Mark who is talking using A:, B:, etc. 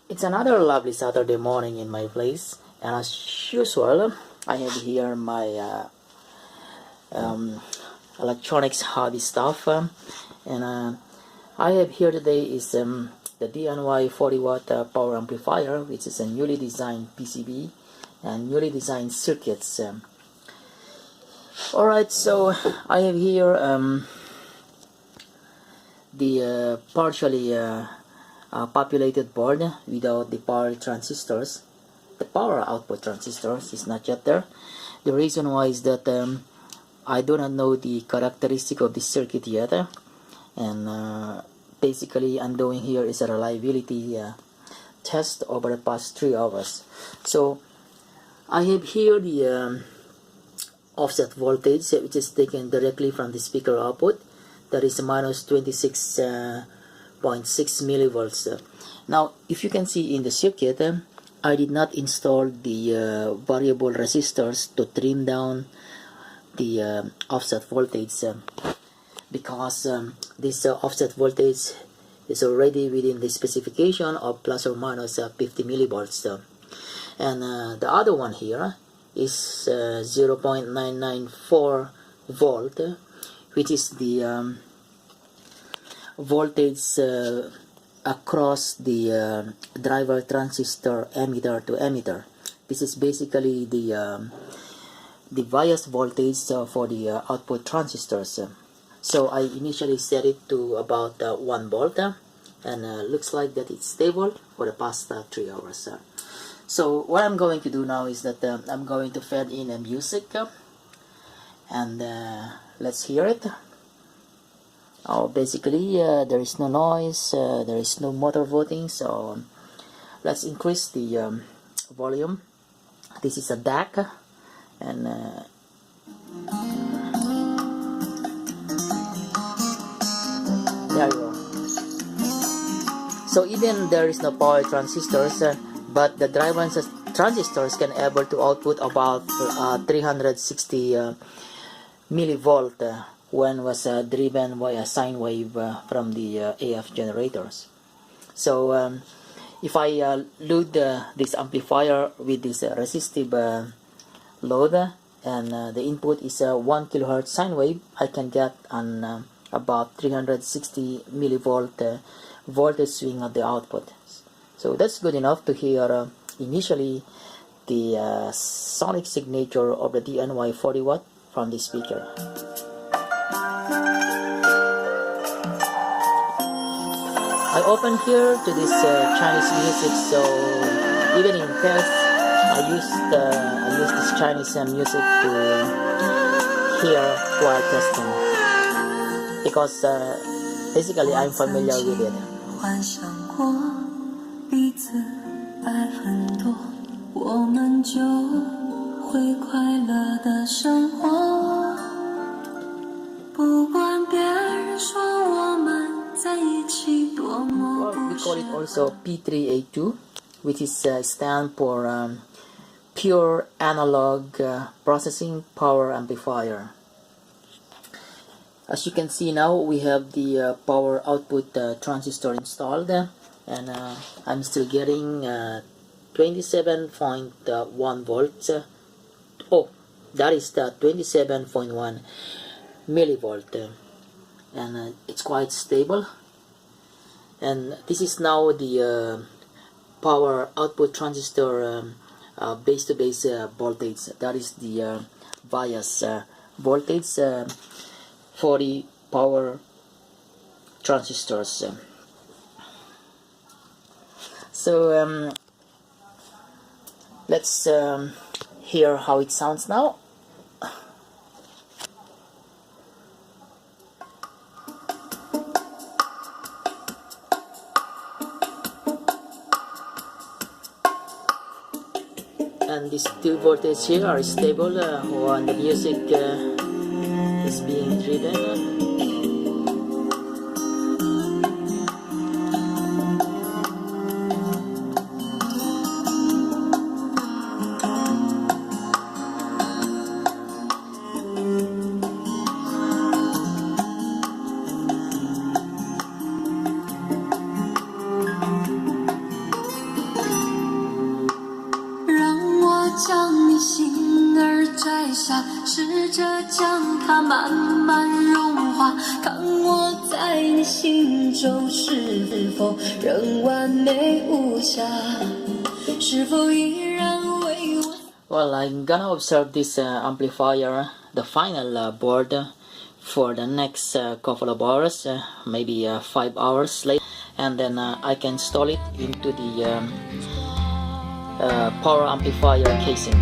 A: It's another lovely Saturday morning in my place, and as usual, I have here my electronics hobby stuff, and I have here today is the dny40w power amplifier, which is a newly designed PCB and newly designed circuits. Alright, so I have here the partially populated board without the power transistors. The power output transistors is not yet there. The reason why is that I do not know the characteristic of the circuit yet, and basically I'm doing here is a reliability test over the past 3 hours. So I have here the offset voltage, which is taken directly from the speaker output. That is minus 26.6 millivolts. Now, if you can see in the circuit, I did not install the variable resistors to trim down the offset voltage because this offset voltage is already within the specification of plus or minus 50 millivolts. And the other one here is 0.994 volt, which is the voltage across the driver transistor emitter to emitter. This is basically the bias voltage for the output transistors. So I initially set it to about 1 volt, and looks like that it's stable for the past 3 hours. So what I'm going to do now is that I'm going to fed in a music, and let's hear it. Basically there is no noise, there is no motor voting, so let's increase the volume. This is a DAC, and there you go. So even there is no power transistors, but the driver transistors can able to output about 360 millivolt when was driven by a sine wave from the AF generators. So if I load this amplifier with this resistive load, and the input is a 1 kilohertz sine wave, I can get an about 360 millivolt voltage swing at the output. So that's good enough to hear initially the sonic signature of the dny40w from the speaker. I open here to this Chinese music, so even in test I use this Chinese music to hear while testing, because basically I'm familiar with it. Well, we call it also P3A2, which is stand for pure analog processing power amplifier. As you can see now, we have the power output transistor installed, and I'm still getting 27.1 volts. Oh, that is the 27.1 millivolt, and it's quite stable. And this is now the power output transistor base-to-base voltage. That is the bias voltage for the power transistors. So let's hear how it sounds now. And these two voltages here are stable when the music is being driven.
B: 将你心儿摘下，试着将它慢慢融化，看我在你心中是否仍完美无瑕，是否依然为我。
A: Well, I'm gonna observe this amplifier, the final board, for the next couple of hours, maybe 5 hours later, and then I can install it into the power amplifier casing.